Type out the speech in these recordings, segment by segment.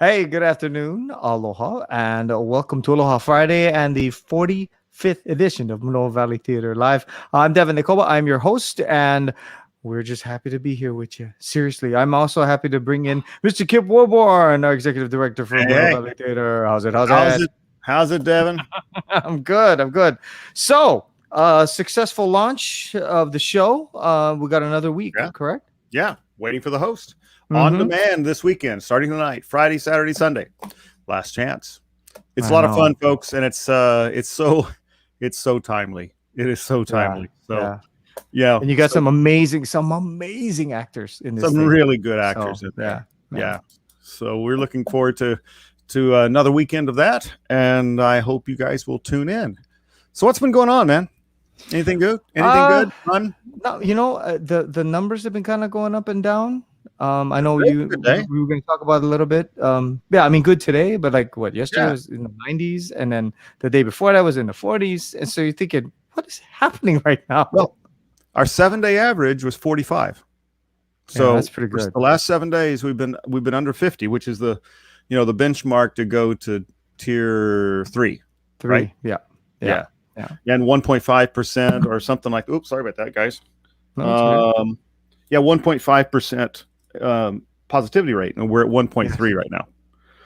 Hey, good afternoon. Aloha, and welcome to Aloha Friday and the 45th edition of Manoa Valley Theater Live. I'm Devin Nikoba. I'm your host, and we're just happy to be here with you. Seriously, I'm also happy to bring in Mr. Kip Warborn, our executive director for Manoa Valley Theater. How's it? How's it, Devin? I'm good. I'm good. So, successful launch of the show. We got another week, correct? Yeah, waiting for the host. On demand this weekend, starting tonight, Friday, Saturday, Sunday. Last chance. It's a lot of fun, folks, and it's so timely. It is so timely. Yeah. And you got some amazing actors in this. Some really good actors in there. Yeah. So we're looking forward to another weekend of that, and I hope you guys will tune in. So what's been going on, man? Anything good? Anything good? Fun? No, the numbers have been kind of going up and down. I know we were going to talk about it a little bit. Yeah, I mean, good today, but like yesterday was in the 90s, and then the day before that was in the 40s, and so you're thinking, what is happening right now? Well, our 7-day average was 45, so that's pretty good. The last 7 days we've been under 50, which is the the benchmark to go to tier 3. Right? Yeah. And 1.5% or something like. Oops, sorry about that, guys. No, 1.5%. Positivity rate, and we're at 1.3 right now.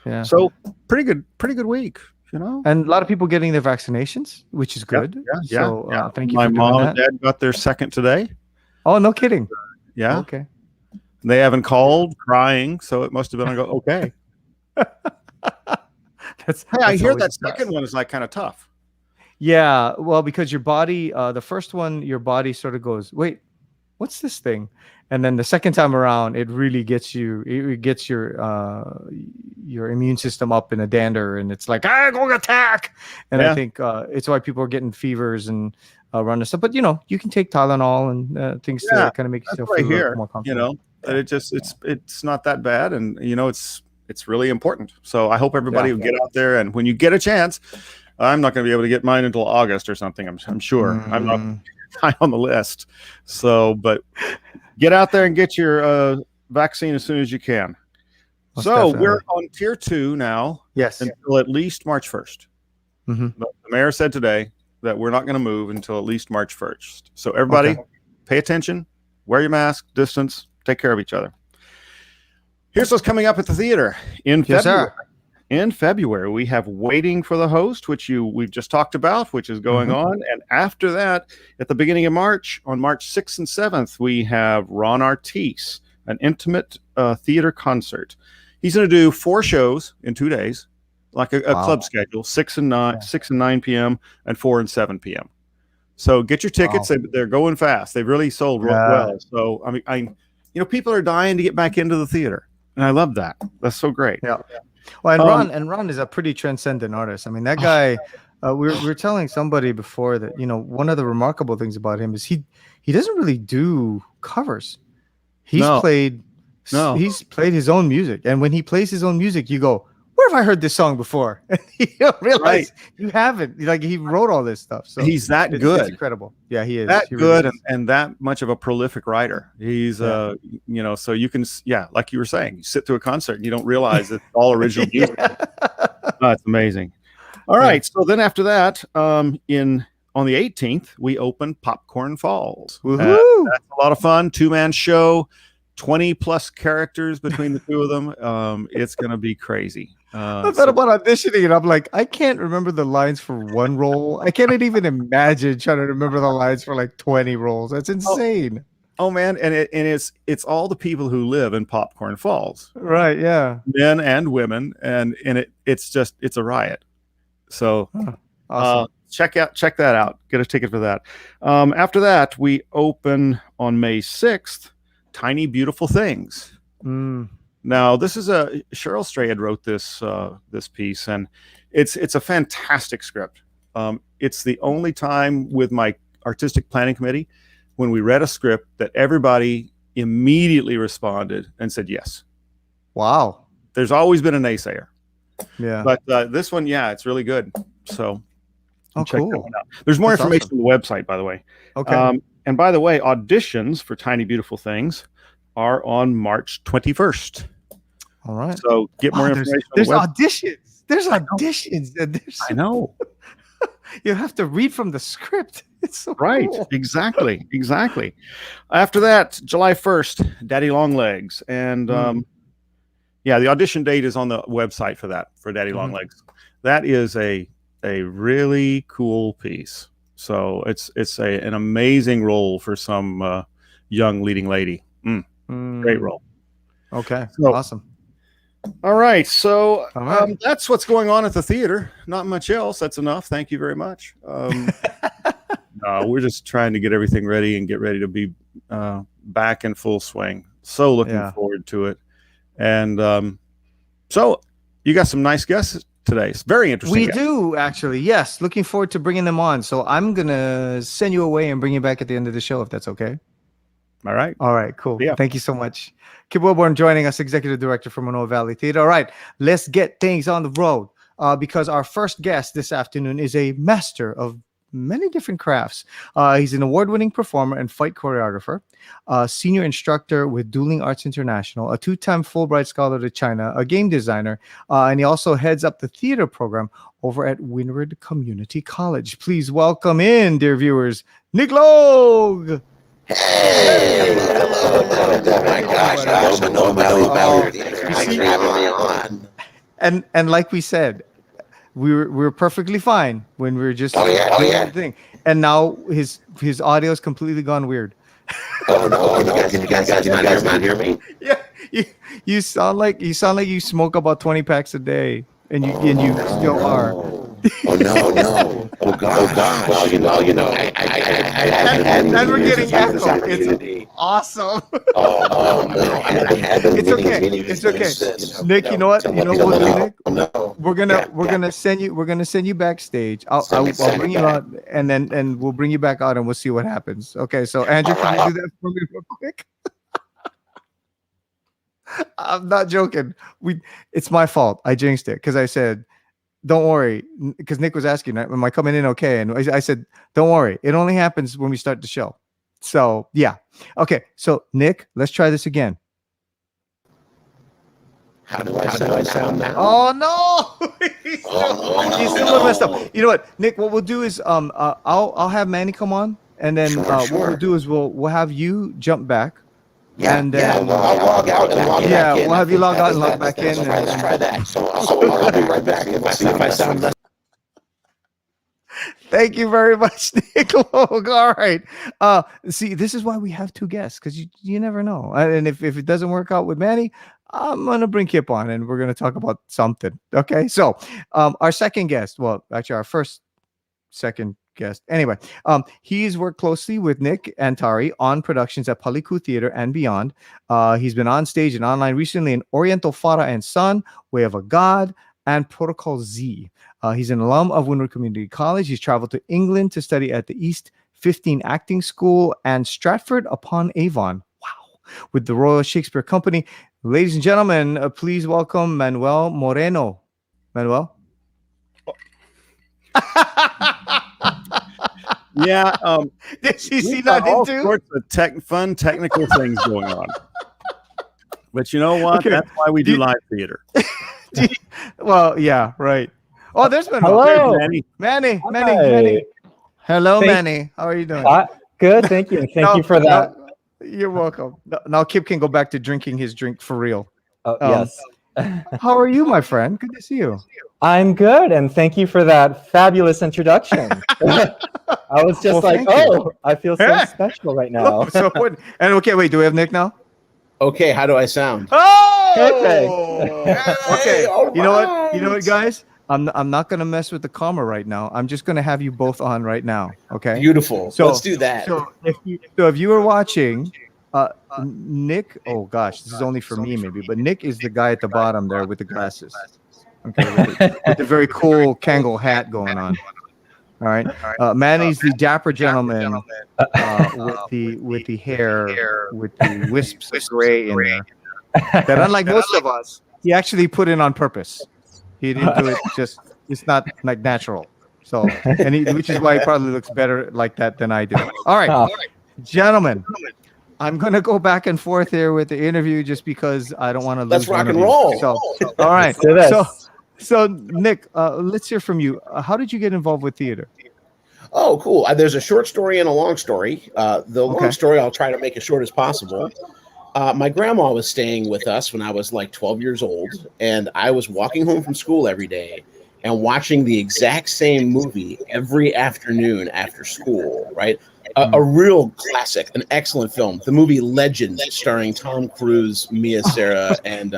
Yeah. So pretty good week, And a lot of people getting their vaccinations, which is good. Yeah. So thank you. My mom and dad got their second today. Oh, no kidding. Yeah. Okay. They haven't called crying, so it must have been. I go okay. I hear that second one is like kind of tough. Yeah, well, because your body, the first one, your body sort of goes, wait, what's this thing? And then the second time around, it really gets you. It gets your immune system up in a dander, and it's like, go attack. And I think it's why people are getting fevers and run and stuff. But you can take Tylenol and things to kind of make yourself feel a little more comfortable. It's not that bad, and it's really important. So I hope everybody will get out there, and when you get a chance, I'm not going to be able to get mine until August or something. I'm sure. I'm not high on the list. So, but get out there and get your vaccine as soon as you can. Most definitely. We're on tier 2 now. Yes. Until at least March 1st. The mayor said today that we're not going to move until at least March 1st. So everybody pay attention, wear your mask, distance, take care of each other. Here's what's coming up at the theater in February. In February, we have Waiting for the Host, which we've just talked about, which is going on. And after that, at the beginning of March, on March 6th and 7th, we have Ron Artis, an intimate theater concert. He's going to do 4 shows in 2 days, like a club schedule, 6 and 9 p.m. and 4 and 7 p.m. So get your tickets. They're going fast. They've really sold real well. So, I mean, people are dying to get back into the theater. And I love that. That's so great. Yeah. Well, and Ron is a pretty transcendent artist. I mean, that guy. We were telling somebody before that one of the remarkable things about him is he doesn't really do covers. He's played his own music, and when he plays his own music, you go, "Where have I heard this song before?" And you don't realize you haven't. Like, he wrote all this stuff. So he's that good. It's incredible. Yeah, he is that he good really and that much of a prolific writer. He's so you can like you were saying, you sit through a concert and you don't realize it's all original music. It's amazing. All right, so then after that, on the 18th, we open Popcorn Falls. That's a lot of fun. 2-man show, 20 plus characters between the two of them. It's gonna be crazy. I thought about auditioning, and I'm like, I can't remember the lines for one role. I can't even imagine trying to remember the lines for like 20 roles. That's insane. Oh man, and it's all the people who live in Popcorn Falls, right? Yeah, men and women, and it's a riot. So awesome. Check that out. Get a ticket for that. After that, we open on May 6th. Tiny Beautiful Things. Now, this is Cheryl Strayed wrote this piece, and it's a fantastic script. It's the only time with my artistic planning committee when we read a script that everybody immediately responded and said yes. Wow. There's always been a naysayer. Yeah. But this one, it's really good. So check cool. that one out. There's more information on the website, by the way. Okay. And by the way, auditions for Tiny Beautiful Things are on March 21st. All right. So get more Wow, information. there's on the auditions. There's auditions. And there's I know. you have to read from the script. It's so Right. cool. Exactly. After that, July 1st, Daddy Longlegs. And yeah, the audition date is on the website for that, for Daddy Longlegs. That is a really cool piece. So it's an amazing role for some young leading lady. Great role. Okay. So, Awesome. All right. So All right. that's what's going on at the theater. Not much else. That's enough. Thank you very much. No, we're just trying to get everything ready and get ready to be back in full swing. So looking forward to it. And so you got some nice guests today. It's very interesting. We do, actually. Yes. Looking forward to bringing them on. So I'm going to send you away and bring you back at the end of the show, if that's okay. All right. All right, cool. Yeah. Thank you so much. Kip Wilborn joining us, Executive Director for Manoa Valley Theater. All right, let's get things on the road because our first guest this afternoon is a master of many different crafts. He's an award-winning performer and fight choreographer, senior instructor with Dueling Arts International, a two-time Fulbright Scholar to China, a game designer, and he also heads up the theater program over at Windward Community College. Please welcome in, dear viewers, Nick Logue. Hey, hello. Oh my gosh, Manoa Valley Theater. Thanks for having me on. And like we said, we were perfectly fine when we were just doing the thing. And now his audio is completely gone weird. Oh no, you guys not hear me? Yeah, you sound like you smoke about 20 packs a day, and you still are. Oh no. Oh god. Well, you know. And we're getting echo. It's awesome. Oh no. It's okay. Nick, you know what? You know what we'll do, Nick? No. We're gonna send you backstage. I'll bring you out, and we'll bring you back out, and we'll see what happens. Okay. So Andrew, can you do that for me real quick? I'm not joking. It's my fault. I jinxed it because I said, don't worry, because Nick was asking, am I coming in okay? And I said, don't worry. It only happens when we start the show. So, yeah. Okay. So, Nick, let's try this again. How do I sound now? Oh, no. He's still a little messed up. You know what, Nick, what we'll do is I'll have Manny come on. And then what we'll do is we'll have you jump back. And I'll log out and log back in. We'll have you log out and log back in. Let's try that. So I'll be right back if I sound less. Thank you very much, Nick Logue. All right. See, this is why we have two guests, because you never know. And if it doesn't work out with Manny, I'm going to bring Kip on and we're going to talk about something. Okay. So our second guest, well, actually our second guest. Anyway, he's worked closely with Nick Antari on productions at Paliku Theater and beyond. He's been on stage and online recently in Oriental Fara and Son, Way of a God, and Protocol Z. He's an alum of Windward Community College. He's traveled to England to study at the East 15 Acting School and Stratford upon Avon. Wow. With the Royal Shakespeare Company. Ladies and gentlemen, please welcome Manuel Moreno. Manuel? Yeah. Did you see we've that got all too? sorts of fun technical things going on. But you know what? Okay. That's why we do live theater. Well, yeah, right. Oh, there's Manuel. Hello. There's Manny. Hi. Hello, Thank- Manny. How are you doing? Good, thank you. Thank you for that. You're welcome. Now Kip can go back to drinking his drink for real. Yes. How are you, my friend? Good to see you. I'm good, and thank you for that fabulous introduction. I was just Well, thank you. I feel so Yeah. special right now. So what? And okay, wait. Do we have Nick now? Okay, how do I sound? Oh, okay. all You know what? You know right. what, guys? I'm not gonna mess with the karma right now. I'm just gonna have you both on right now. Okay. Beautiful. So- Let's do that. So if you were watching, Nick, oh gosh, this is only for me maybe, but Nick is the guy at the bottom there with the glasses. Okay, with the very cool Kangol hat going on. All right. Manny's the dapper gentleman with the hair with the wisps of gray in there. That unlike most of us, he actually put in on purpose. He didn't do it it's not like natural. So which is why he probably looks better like that than I do. All right. Oh. Gentlemen, I'm gonna go back and forth here with the interview just because I don't want to lose. Let's rock one of and you. roll. So, all right. Let's do this. So Nick, let's hear from you. How did you get involved with theater? Oh, cool. There's a short story and a long story. The long story, I'll try to make as short as possible. My grandma was staying with us when I was like 12 years old, and I was walking home from school every day and watching the exact same movie every afternoon after school, right? A real classic, an excellent film. The movie Legend, starring Tom Cruise, Mia Sara, and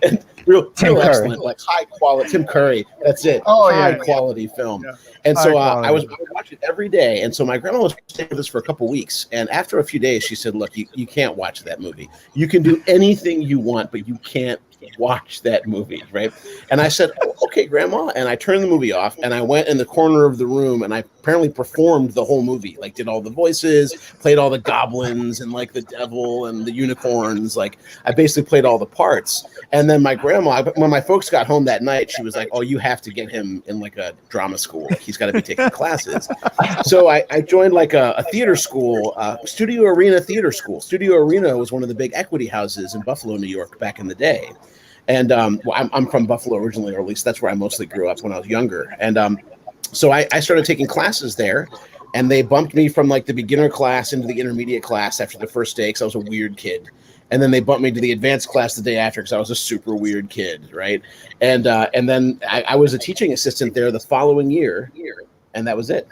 and real excellent, like high quality. Tim Curry, that's it. High quality film. Yeah. And so I would watch it every day. And so my grandma was staying with us for a couple weeks. And after a few days, she said, "Look, you can't watch that movie. You can do anything you want, but you can't watch that movie," right? And I said, "Oh, okay, Grandma." And I turned the movie off and I went in the corner of the room and I apparently performed the whole movie, like did all the voices, played all the goblins and like the devil and the unicorns. Like I basically played all the parts. And then my grandma, when my folks got home that night, she was like, "Oh, you have to get him in like a drama school. He's got to be taking classes." So I joined like a theater school, Studio Arena Theater School. Studio Arena was one of the big equity houses in Buffalo, New York back in the day. And I'm from Buffalo originally, or at least that's where I mostly grew up when I was younger. And so I started taking classes there, and they bumped me from like the beginner class into the intermediate class after the first day because I was a weird kid. And then they bumped me to the advanced class the day after because I was a super weird kid, right? And then I was a teaching assistant there the following year, and that was it.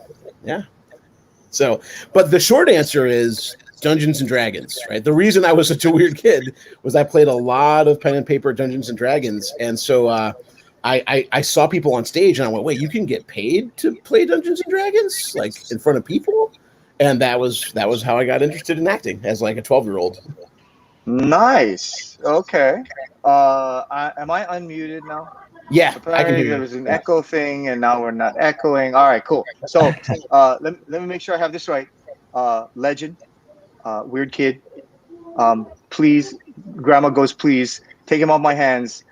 Yeah. So, but the short answer is Dungeons and Dragons, right? The reason I was such a weird kid was I played a lot of pen and paper Dungeons and Dragons. And so I saw people on stage and I went, "Wait, you can get paid to play Dungeons and Dragons, like in front of people?" And that was how I got interested in acting as like a 12-year-old. Nice. Okay. Am I unmuted now? Yeah, apparently I can hear you. There was an echo thing, and now we're not echoing. All right, cool. So let me make sure I have this right. Legend, weird kid. Please, Grandma goes, "Please take him off my hands.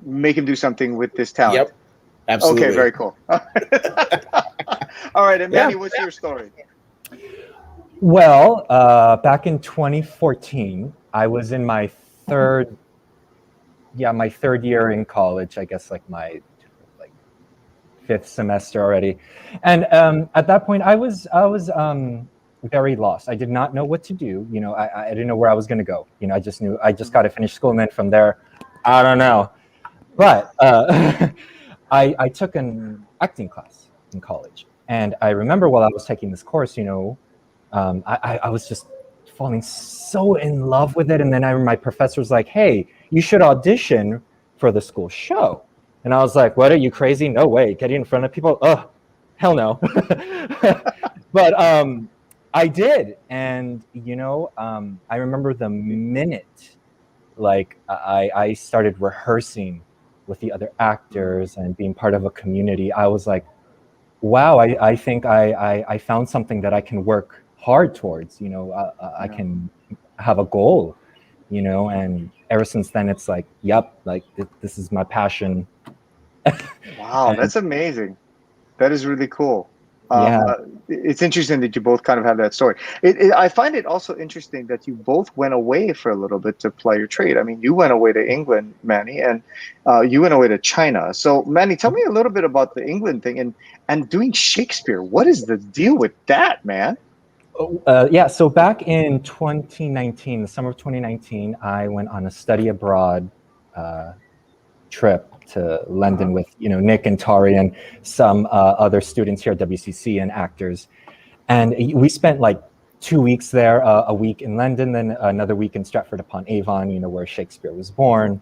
Make him do something with this talent." Yep, absolutely. Okay, very cool. All right, and Manny, what's your story? Well, back in 2014, I was in my third year in college. I guess like my fifth semester already, and at that point, I was very lost. I did not know what to do. You know, I didn't know where I was going to go. You know, I just knew I just got to finish school, and then from there, I don't know. But I took an acting class in college, and I remember while I was taking this course, you know, I was just falling so in love with it. And then my professor was like, "Hey, you should audition for the school show." And I was like, "What, are you crazy? No way. Getting in front of people? Oh, hell no." But I did. And, you know, I remember the minute, like, I started rehearsing with the other actors and being part of a community, I was like, wow, I think I found something that I can work hard towards. You know, I can have a goal, you know, and ever since then, it's like, yep, like this is my passion. Wow, that's amazing. That is really cool. Yeah. It's interesting that you both kind of have that story. I find it also interesting that you both went away for a little bit to play your trade. I mean, you went away to England, Manny, and you went away to China. So, Manny, tell me a little bit about the England thing and doing Shakespeare. What is the deal with that, man? Yeah, so back in 2019, the summer of 2019, I went on a study abroad trip to London with, you know, Nick and Tari and some other students here at WCC and actors. And we spent like 2 weeks there, a week in London, then another week in Stratford-upon-Avon, you know, where Shakespeare was born.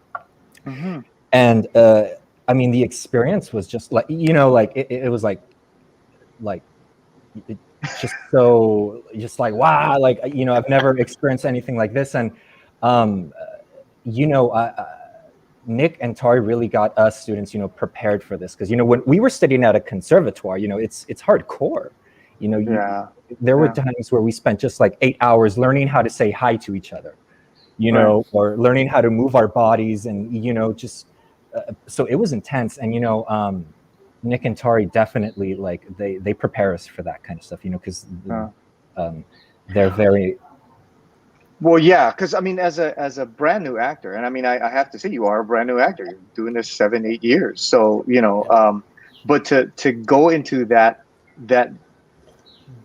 Mm-hmm. And I mean, the experience was just like, you know, like it was like just so, just like, wow, like, you know, I've never experienced anything like this. And, you know, Nick and Tari really got us students, you know, prepared for this. Because, you know, when we were studying at a conservatory, you know, it's hardcore. You know, there were times where we spent just like 8 hours learning how to say hi to each other, you know, or learning how to move our bodies and, you know, just, so it was intense. And, you know, Nick and Tari definitely, like, they prepare us for that kind of stuff, you know, because they're very. Well, yeah, because I mean, as a brand new actor, and I mean, I have to say, you are a brand new actor. You're doing this 7, 8 years, so but to go into that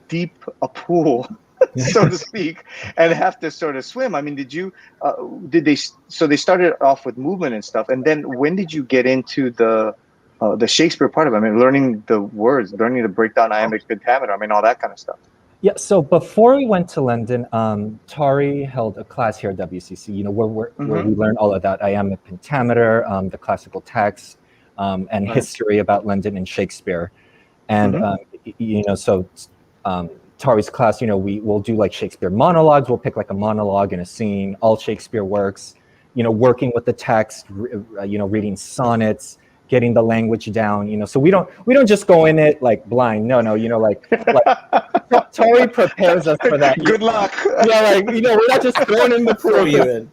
deep a pool, so to speak, and have to sort of swim. I mean, did they? So they started off with movement and stuff, and then when did you get into the Shakespeare part of it? I mean, learning the words, learning to break down iambic pentameter. I mean, all that kind of stuff. Yeah, so before we went to London, Tari held a class here at WCC, where we learned all of that iambic pentameter, the classical text, and history about London and Shakespeare. And, so Tari's class, we'll do like Shakespeare monologues. We'll pick like a monologue and a scene, all Shakespeare works, working with the text, reading sonnets, getting the language down, so we don't just go in it like blind. No, like Tari prepares us for that. Good luck. Yeah, we're not just going in the pool. Throw you in.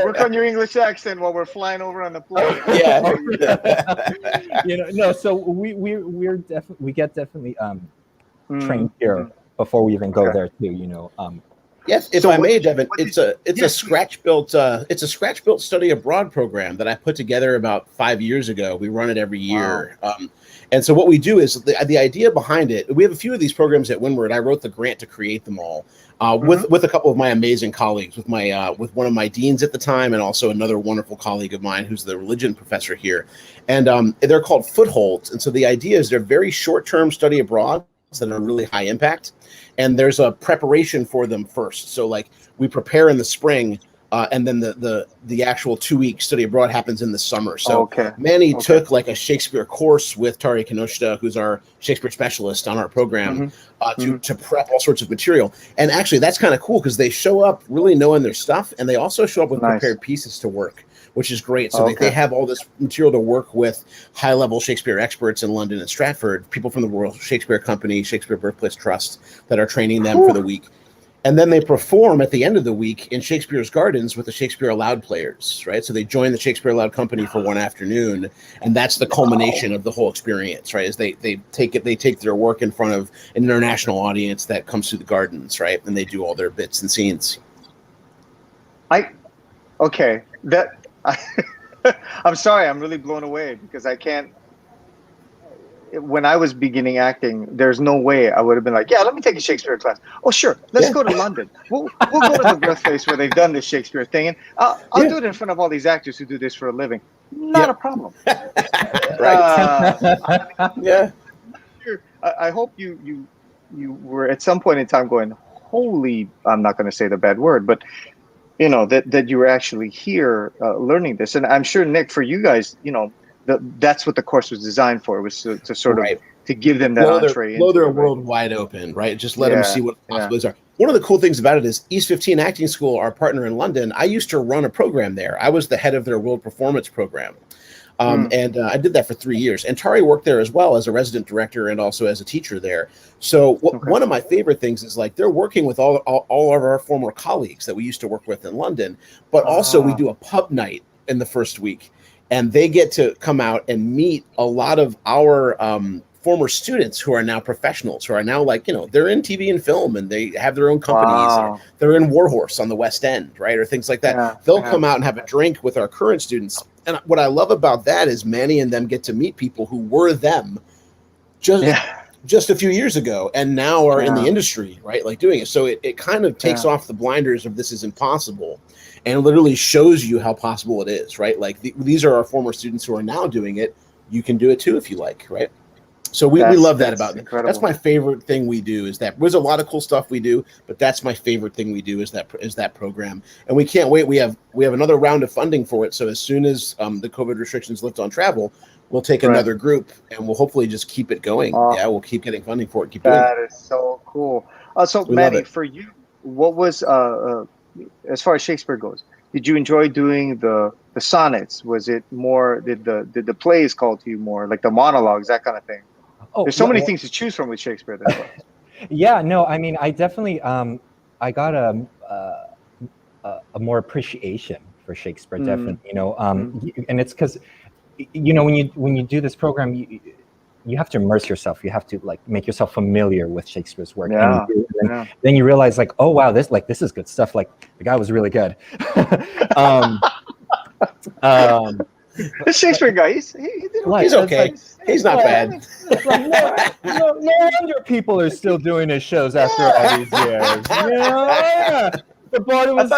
Work on your English accent while we're flying over on the floor. Yeah. No, so we get definitely trained here before we even go there too, Yes, if I may, Devin, it's a scratch built study abroad program that I put together about 5 years ago. We run it every year, and so what we do is the idea behind it. We have a few of these programs at Windward. I wrote the grant to create them all with a couple of my amazing colleagues, with one of my deans at the time, and also another wonderful colleague of mine who's the religion professor here. And they're called footholds. And so the idea is they're very short-term study abroad that are really high impact, and there's a preparation for them first. So like we prepare in the spring, and then the actual 2-week study abroad happens in the summer. So Manny took like a Shakespeare course with Tari Kinoshita, who's our Shakespeare specialist on our program, to prep all sorts of material. And actually that's kind of cool because they show up really knowing their stuff, and they also show up with prepared pieces to work, which is great. So they have all this material to work with high-level Shakespeare experts in London and Stratford, people from the Royal Shakespeare Company, Shakespeare Birthplace Trust, that are training them for the week. And then they perform at the end of the week in Shakespeare's Gardens with the Shakespeare Aloud players, right? So they join the Shakespeare Aloud Company for one afternoon, and that's the culmination of the whole experience, right? Is they take their work in front of an international audience that comes through the gardens, right? And they do all their bits and scenes. I'm sorry, I'm really blown away because I can't. When I was beginning acting, there's no way I would have been like, yeah, let me take a Shakespeare class. Oh, sure, let's go to London. We'll go to the birthplace where they've done this Shakespeare thing, and I'll do it in front of all these actors who do this for a living. Not a problem. I hope you were at some point in time going, holy, I'm not going to say the bad word, but that you were actually here learning this. And I'm sure, Nick, for you guys, that's what the course was designed for, was to sort of to give them that entree. Blow their world wide open, right? Just let them see what possibilities are. One of the cool things about it is East 15 Acting School, our partner in London, I used to run a program there. I was the head of their world performance program. And I did that for 3 years. And Tari worked there as well as a resident director and also as a teacher there. So one of my favorite things is like they're working with all of our former colleagues that we used to work with in London, but also we do a pub night in the first week. And they get to come out and meet a lot of our former students who are now professionals, who are now like, they're in TV and film and they have their own companies. Or they're in Warhorse on the West End, right? Or things like that. They'll come out and have a drink with our current students. And what I love about that is Manny and them get to meet people who were them just a few years ago and now are in the industry, right? Like doing it. So it kind of takes off the blinders of this is impossible and literally shows you how possible it is, right? Like these are our former students who are now doing it. You can do it too if you like, right? So we love that about it. That's my favorite thing we do is that there's a lot of cool stuff we do, but that's my favorite thing we do is that program. And we can't wait. We have another round of funding for it. So as soon as the COVID restrictions lift on travel, we'll take another group and we'll hopefully just keep it going. We'll keep getting funding for it. Keep doing it. That is so cool. So Manny, for you, what was as far as Shakespeare goes, did you enjoy doing the sonnets? Was it more, did the plays call to you more, like the monologues, that kind of thing? There's so many things to choose from with Shakespeare. I mean, I definitely I got a more appreciation for Shakespeare, definitely. And it's because when you do this program, you have to immerse yourself. You have to like make yourself familiar with Shakespeare's work. Yeah. And then you realize like, oh wow, this is good stuff. Like the guy was really good. The Shakespeare guy, he did okay. He's okay. He's not bad. No wonder people are still doing his shows after all these years. Yeah. The part was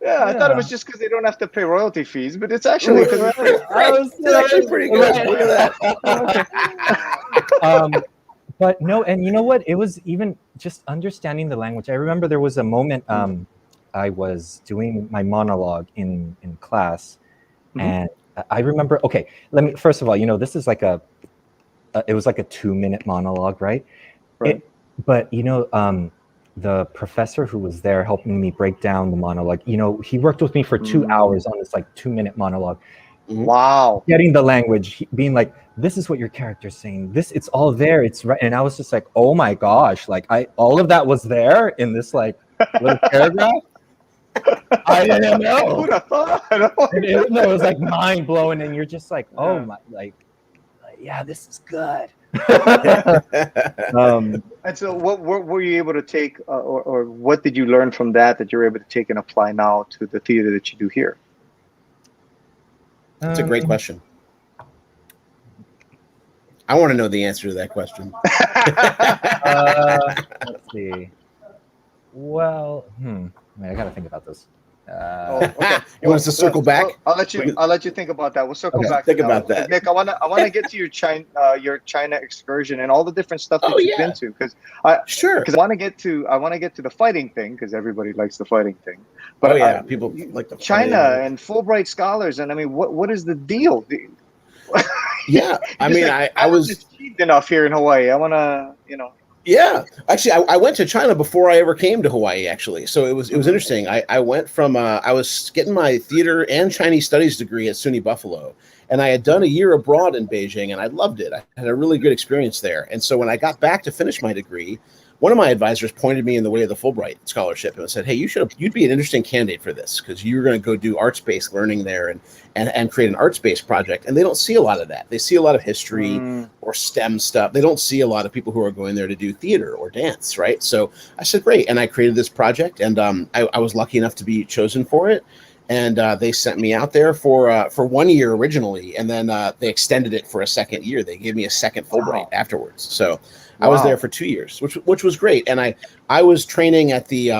I thought it was just because they don't have to pay royalty fees, but it's actually because it's actually pretty good. Look at that. But no, and you know what? It was even just understanding the language. I remember there was a moment I was doing my monologue in class, and I remember. Okay, first of all, this is like it was like a 2-minute monologue, right? Right. But the professor who was there helping me break down the monologue, he worked with me for 2 hours on this like 2-minute monologue. Wow. Getting the language, being like, this is what your character's saying. It's all there. It's right. And I was just like, oh my gosh, like all of that was there in this like little paragraph. I didn't know. Who'd have thought? It was like mind blowing, and you're just like, oh my, like yeah, this is good. And so, what were you able to take, or what did you learn from that you're able to take and apply now to the theater that you do here? That's a great question. I want to know the answer to that question. Let's see. Well, I got to think about this. Okay. You want us to circle back? I'll let you think about that. We'll circle back. Think about that. Nick, I want to get to your China excursion and all the different stuff that you've been to, because I want to get to the fighting thing, because everybody likes the fighting thing. But people like the China and Fulbright scholars, and I mean, what is the deal? Yeah, I mean, I was achieved enough here in Hawaii. I want to, Yeah, actually, I went to China before I ever came to Hawaii. Actually, so it was interesting. I went from I was getting my theater and Chinese studies degree at SUNY Buffalo, and I had done a year abroad in Beijing, and I loved it. I had a really good experience there. And so when I got back to finish my degree, one of my advisors pointed me in the way of the Fulbright Scholarship and said, "Hey, you'd be an interesting candidate for this, because you're going to go do arts-based learning there and create an arts-based project." And they don't see a lot of that. They see a lot of history or STEM stuff. They don't see a lot of people who are going there to do theater or dance, right? So I said, great. And I created this project, and I was lucky enough to be chosen for it. And they sent me out there for 1 year originally, and then they extended it for a second year. They gave me a second Fulbright afterwards. So I was there for 2 years, which was great. And I was training at the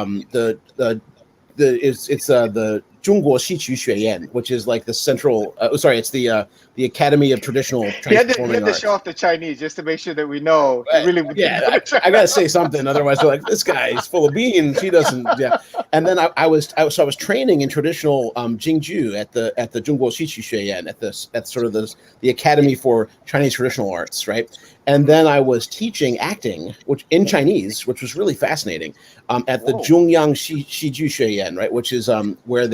中国戏曲学院, which is like the central. It's the Academy of Traditional Chinese Performing Arts. You had to show off the Chinese just to make sure that we know. Really, I gotta say something, otherwise they're like, this guy is full of beans. He doesn't. Yeah. And then I was training in traditional Jingju at the 中国戏曲学院, at sort of the Academy for Chinese Traditional Arts, right? And then I was teaching acting, which in Chinese, which was really fascinating, at the Zhongyang Shiju Xueyan, right? Which is where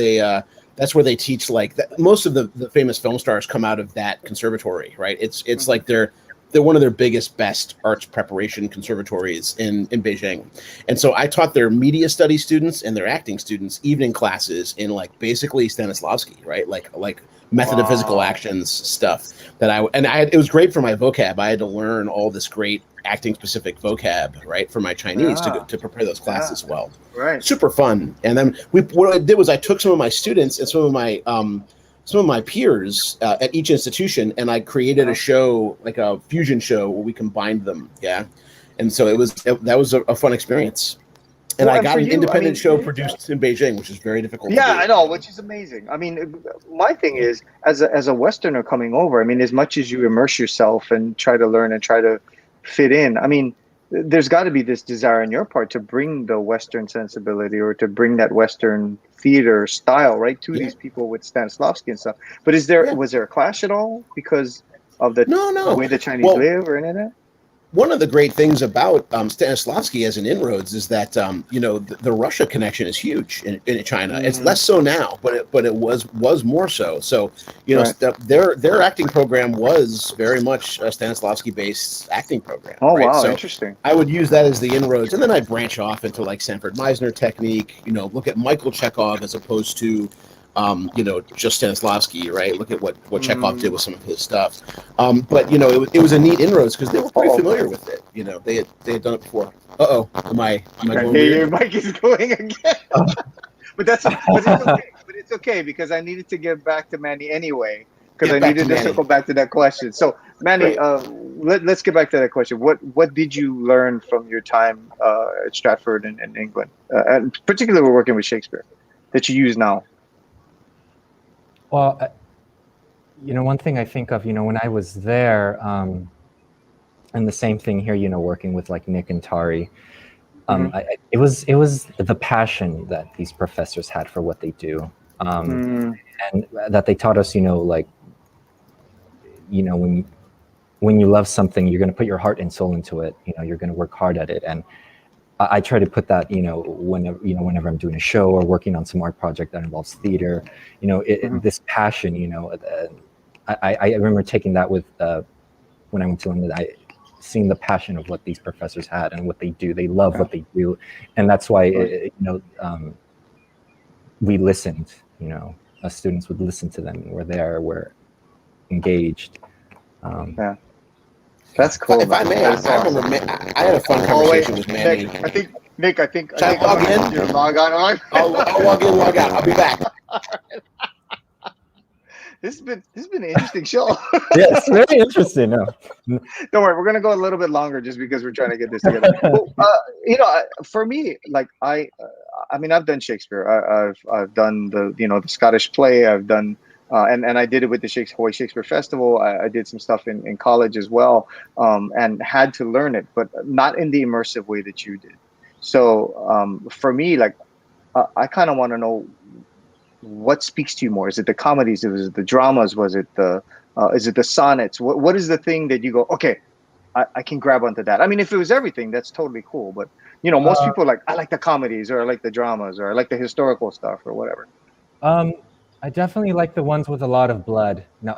that's where they teach, like most of the famous film stars come out of that conservatory, right? It's like they're one of their best arts preparation conservatories in Beijing. And so I taught their media studies students and their acting students evening classes in like basically Stanislavski, right? Like method of physical actions stuff it was great for my vocab. I had to learn all this great acting specific vocab, right, for my Chinese to prepare those classes well. Right. Super fun. And then what I did was I took some of my students and some of my peers at each institution, and I created a show, like a fusion show, where we combined them. Yeah. And so that was a fun experience. And I got an independent show produced in Beijing, which is very difficult to do. I know, which is amazing. I mean, my thing is, as a Westerner coming over, I mean, as much as you immerse yourself and try to learn and try to fit in, I mean, there's got to be this desire on your part to bring the Western sensibility, or to bring that Western theater style, right, to these people with Stanislavski and stuff. But was there a clash at all because of the way the Chinese live or any of that? One of the great things about Stanislavski as an inroads is that the Russia connection is huge in China. It's less so now, but it was more so. So their acting program was very much a Stanislavski based acting program. Oh right? Wow, so interesting. I would use that as the inroads, and then I'd branch off into like Sanford Meisner technique. Look at Michael Chekhov as opposed to just Stanislavski, right? Look at what Chekhov did with some of his stuff. But it was a neat inroads because they were pretty familiar with it. They had done it before. Am I going weird? Your mic is going again. But it's okay. But it's okay because I needed to get back to Manny anyway because I needed to circle back to that question. So Manny, let's get back to that question. What did you learn from your time at Stratford in England, and particularly working with Shakespeare, that you use now? Well, one thing I think of, when I was there, and the same thing here, working with like Nick and Tari, it was the passion that these professors had for what they do, and that they taught us, when you love something, you're going to put your heart and soul into it. You're going to work hard at it, and I try to put that, whenever I'm doing a show or working on some art project that involves theater, this passion, I remember taking that with when I went to London. Seeing the passion of what these professors had and what they do. They love what they do, and that's why we listened. Us students would listen to them, and we're engaged. That's cool. If I may, I had a fun conversation with Manny. Nick, I think Should I log in? You're log on. I'll log in, log out. I'll be back. This has been an interesting show. Yes, very interesting. No. Don't worry, we're gonna go a little bit longer just because we're trying to get this together. For me, like I've done Shakespeare. I've done the Scottish play. I've done and I did it with the Hawaii Shakespeare Festival. I did some stuff in college as well, and had to learn it, but not in the immersive way that you did. So for me, like I kind of want to know, what speaks to you more? Is it the comedies? Was it the dramas? Was it is it the sonnets? What is the thing that you go, okay, I can grab onto that? I mean, if it was everything, that's totally cool. But most people I like the comedies, or I like the dramas, or I like the historical stuff, or whatever. I definitely like the ones with a lot of blood. No,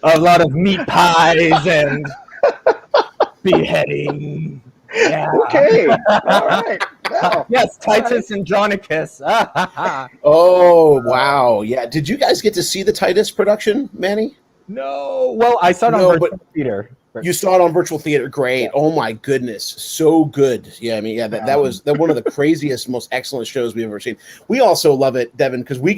a lot of meat pies and beheading. Yeah. Okay. All right. Wow. Yes, Titus Andronicus. Oh, wow. Yeah. Did you guys get to see the Titus production, Manny? No. Well, I saw it on virtual theater. You saw it on virtual theater. Great. Yeah. Oh my goodness. So good. Yeah. I mean, that was one of the craziest, most excellent shows we've ever seen. We also love it, Devin, because we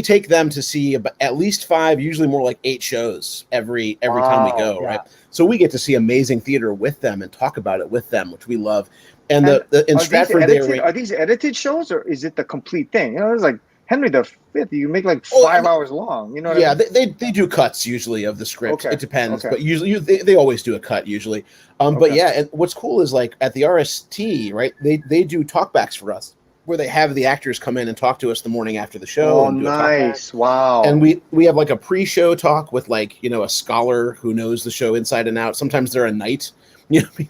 take them to see at least 5, usually more like 8 shows every time we go. Yeah. Right. So we get to see amazing theater with them and talk about it with them, which we love. And in Stratford, are these edited shows, or is it the complete thing? It's like Henry V. You make like 5 hours long. You know what I mean? They do cuts usually of the script. Okay. It depends, but usually they always do a cut usually. But yeah, and what's cool is like at the RST, right? They do talkbacks for us, where they have the actors come in and talk to us the morning after the show. Oh, nice! Wow. And we have like a pre-show talk with like a scholar who knows the show inside and out. Sometimes they're a knight.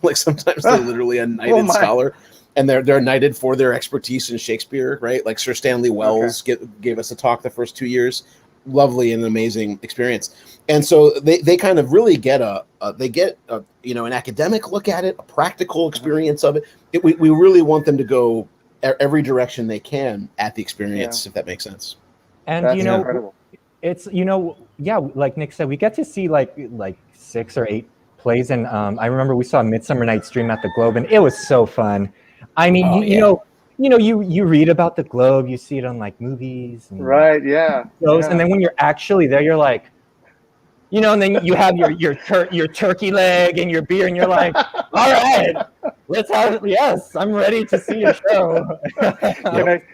Like sometimes they're literally a knighted scholar, and they're knighted for their expertise in Shakespeare, right? Like Sir Stanley Wells gave us a talk the first 2 years. Lovely and amazing experience. And so they kind of really get an academic look at it, a practical experience of it. We really want them to go every direction they can at the experience, if that makes sense. And that's incredible. It's like Nick said, we get to see like 6 or 8 plays, and I remember we saw Midsummer Night's Dream at the Globe, and it was so fun. I mean, you read about the Globe, you see it on like movies, and right? Yeah. Shows, and then when you're actually there, you're like, and then you have your turkey leg and your beer, and you're like, all right, let's have it. Yes, I'm ready to see a show.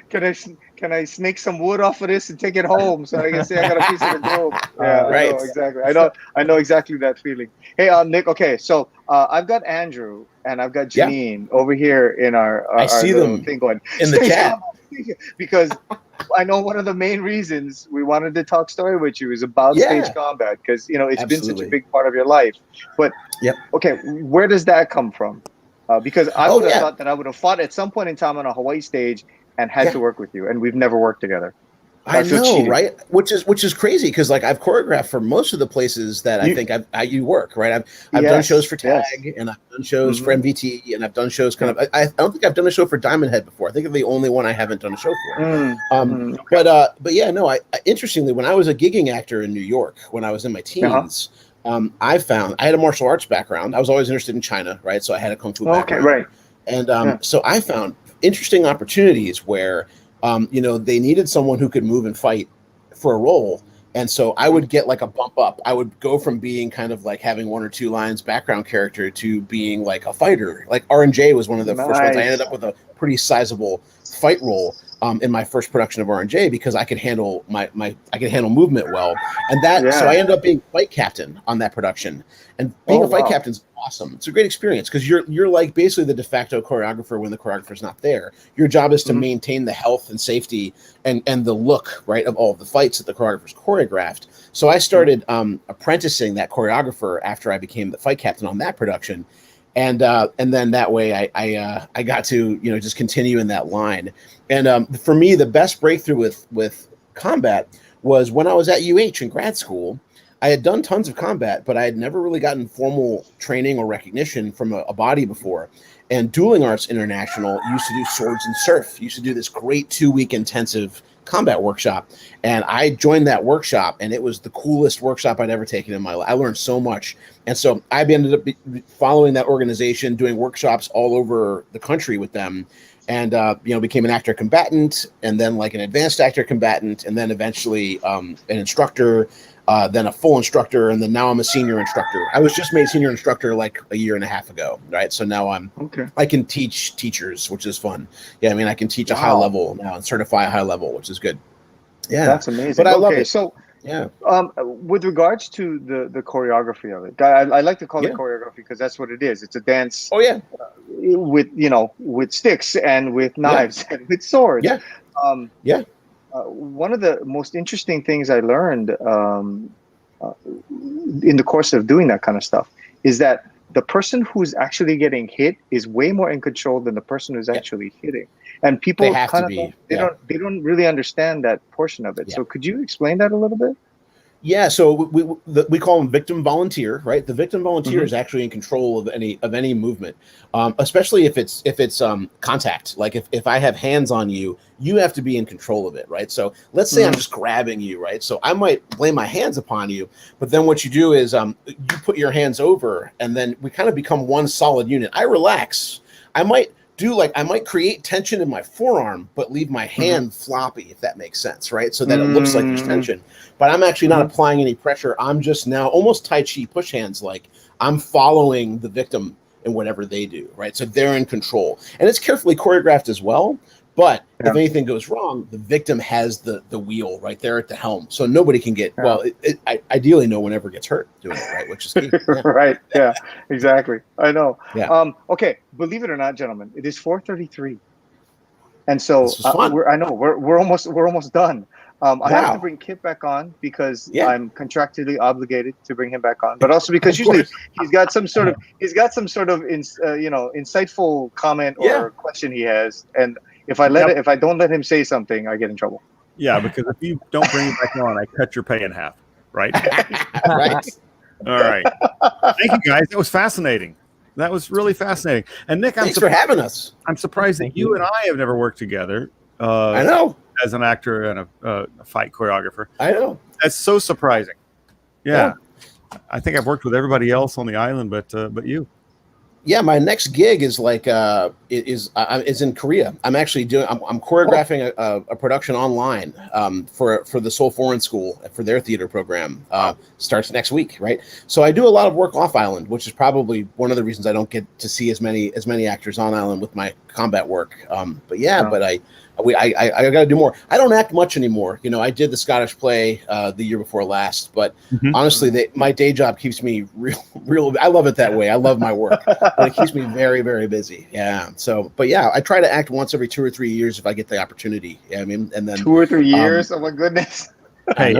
Can I snake some wood off of this and take it home so I can say I got a piece of the Globe? Yeah, right. I know, exactly. I know exactly that feeling. Hey, Nick. Okay, so I've got Andrew and I've got Janine over here in our I see them thing going in the chat because I know one of the main reasons we wanted to talk story with you is about stage combat, because it's been such a big part of your life. But okay, where does that come from? Because I would have thought that I would have fought at some point in time on a Hawaii stage and had to work with you, and we've never worked together. I know, right? Which is crazy because like I've choreographed for most of the places that I think you work, right? I've done shows for Tag and I've done shows for MVT and I've done shows kind of. I don't think I've done a show for Diamond Head before. I think I'm the only one I haven't done a show for. But yeah, no. Interestingly, when I was a gigging actor in New York when I was in my teens, I had a martial arts background. I was always interested in China, right? So I had a kung fu background, right? And so I found interesting opportunities where. They needed someone who could move and fight for a role. And so I would get like a bump up. I would go from being kind of like having 1 or 2 lines background character to being like a fighter. Like R&J was one of the first ones. I ended up with a pretty sizable fight role in my first production of R&J because I could handle I could handle movement well. And so I ended up being fight captain on that production. And being a fight captain's awesome. It's a great experience because you're like basically the de facto choreographer when the choreographer's not there. Your job is to maintain the health and safety and the look, right, of all of the fights that the choreographer's choreographed. So I started apprenticing that choreographer after I became the fight captain on that production. And then that way I got to just continue in that line. And for me, the best breakthrough with combat was when I was at UH in grad school. I had done tons of combat, but I had never really gotten formal training or recognition from a body before. And Dueling Arts International used to do Swords and Surf, used to do this great 2-week intensive combat workshop. And I joined that workshop, and it was the coolest workshop I'd ever taken in my life. I learned so much. And so I ended up following that organization, doing workshops all over the country with them. And, became an actor combatant, and then like an advanced actor combatant, and then eventually an instructor, then a full instructor, and then now I'm a senior instructor. I was just made senior instructor like a year and a half ago, right? So now I can teach teachers, which is fun. Yeah, I mean, I can teach a high level now and certify a high level, which is good. Yeah, that's amazing. But I love it. So yeah, with regards to the choreography of it, I like to call it choreography because that's what it is. It's a dance. Oh yeah, with sticks and with knives and with swords. Yeah. One of the most interesting things I learned in the course of doing that kind of stuff is that the person who's actually getting hit is way more in control than the person who's actually hitting. And people they don't really understand that portion of it. So could you explain that a little bit? Yeah, so we call them victim volunteer, right? The victim volunteer is actually in control of any movement, especially if it's contact. Like if I have hands on you, you have to be in control of it, right? So let's say I'm just grabbing you, right? So I might lay my hands upon you, but then what you do is you put your hands over, and then we kind of become one solid unit. I relax. I might create tension in my forearm, but leave my hand floppy, if that makes sense, right? So that it looks like there's tension, but I'm actually not applying any pressure. I'm just now almost Tai Chi push hands, like I'm following the victim in whatever they do, right? So they're in control, and it's carefully choreographed as well. But if anything goes wrong, the victim has the wheel right there at the helm, so nobody can get ideally no one ever gets hurt doing it, right? Which is key. Right? Yeah, exactly. I know. Yeah. Okay, believe it or not, gentlemen, it is 4:33, and so we're almost done. I have to bring Kip back on because I'm contractually obligated to bring him back on, but also because usually he's got some sort of insightful comment or question he has, and if I don't let him say something, I get in trouble. Yeah, because if you don't bring him back on, I cut your pay in half, right? Right. All right. Thank you, guys. That was fascinating. That was really fascinating. And Nick, thanks for having us. I'm surprised that you and I have never worked together. I know. As an actor and a fight choreographer. I know. That's so surprising. Yeah. I think I've worked with everybody else on the island, but you. Yeah, my next gig is is in Korea. I'm actually I'm choreographing a production online for the Seoul Foreign School for their theater program. Starts next week, right? So I do a lot of work off island, which is probably one of the reasons I don't get to see as many actors on island with my combat work. But I got to do more. I don't act much anymore. I did the Scottish play the year before last, but honestly, my day job keeps me real. I love it that way. I love my work, but it keeps me very, very busy. Yeah. So, but yeah, I try to act once every 2 or 3 years if I get the opportunity. Yeah, I mean, and then 2 or 3 years. Oh my goodness. Hey,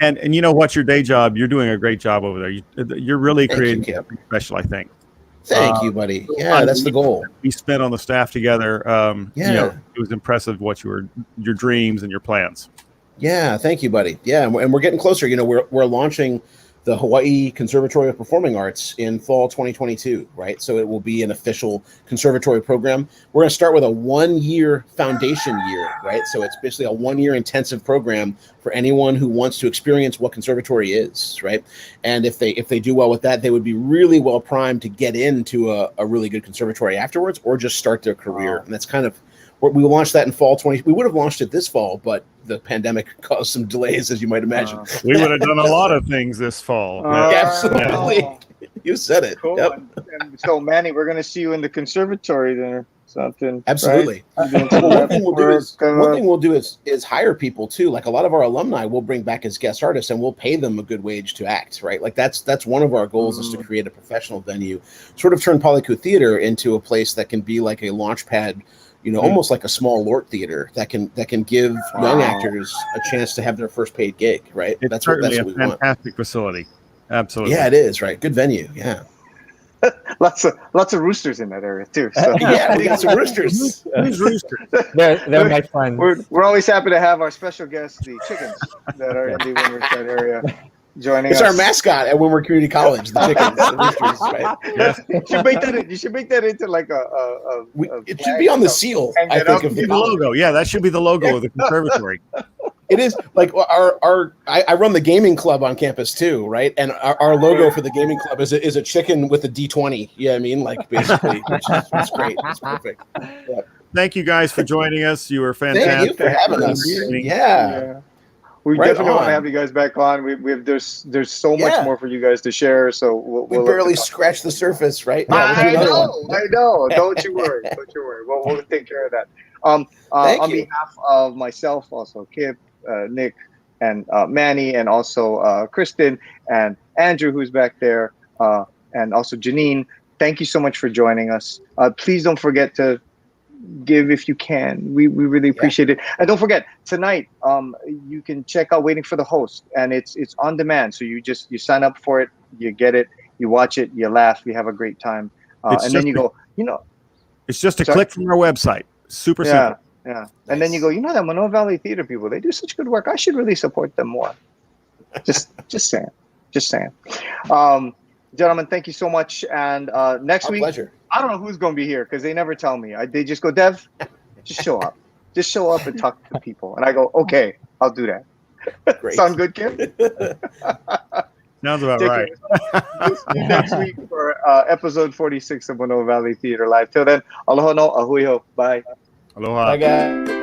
and you know what? Your day job, you're doing a great job over there. You're really creating something special, I think. Thank you, buddy. Yeah, that's the goal. We spent on the staff together. You know, it was impressive what your dreams and your plans. Yeah, thank you, buddy. Yeah, and we're getting closer. You know, we're launching the Hawaii Conservatory of Performing Arts in fall 2022, right? So it will be an official conservatory program. We're going to start with a 1-year foundation year, right? So it's basically a 1-year intensive program for anyone who wants to experience what conservatory is, right? And if they do well with that, they would be really well primed to get into a really good conservatory afterwards, or just start their career. And that's kind of, we launched that in fall 20. We would have launched it this fall, but the pandemic caused some delays, as you might imagine. We would have done a lot of things this fall. Absolutely. You said it. Cool. Yep. And so, Manny, we're going to see you in the conservatory there. Something. Absolutely. Right? Well, one thing we'll do is hire people too. Like a lot of our alumni we'll bring back as guest artists, and we'll pay them a good wage to act, right? Like that's one of our goals is to create a professional venue, sort of turn Polycoup Theater into a place that can be like a launch pad, you know, almost like a small Lort theater that can give young actors a chance to have their first paid gig, right? That's what we want. Fantastic facility. Absolutely. Yeah, it is, right? Good venue. Yeah. lots of roosters in that area too. So. Yeah, we got some roosters. Who's roosters? They're my friends. We're always happy to have our special guests, the chickens that are in the Windward area, joining us. It's our mascot at Windward Community College, the chickens, the roosters, right? Yes. You should make that into like it should be on the seal, I think, of the logo. Yeah, that should be the logo of the conservatory. It is like I run the gaming club on campus too, right? And our logo for the gaming club is a chicken with a D20. Yeah, I mean, like basically, it's great. It's perfect. Yeah. Thank you guys for joining us. You were fantastic. Thank you for having us. Yeah. We definitely want to have you guys back on. We have there's so much more for you guys to share. So we'll barely scratched the surface, right? I know. Don't you worry. We'll take care of that. On behalf of myself, also Kip, Nick, and Manny, and also Kristen and Andrew, who's back there, and also Janine. Thank you so much for joining us. Please don't forget to give if you can. We really appreciate it. And don't forget, tonight you can check out Waiting for the Host, and it's on demand. So you sign up for it, you get it, you watch it, you laugh, you have a great time, and then you go, it's just a click from our website. Super simple. Yeah. Nice. And then you go, that Manoa Valley Theater people, they do such good work. I should really support them more. Just saying. Gentlemen, thank you so much. And next week, pleasure. I don't know who's going to be here because they never tell me. They just go, Dev, just show up. Just show up and talk to people. And I go, okay, I'll do that. Great. Sound good, Kim? Sounds about right. We'll see you next week for episode 46 of Manoa Valley Theater Live. Till then, aloha no, ahui ho. Bye. Aloha. Bye, guys.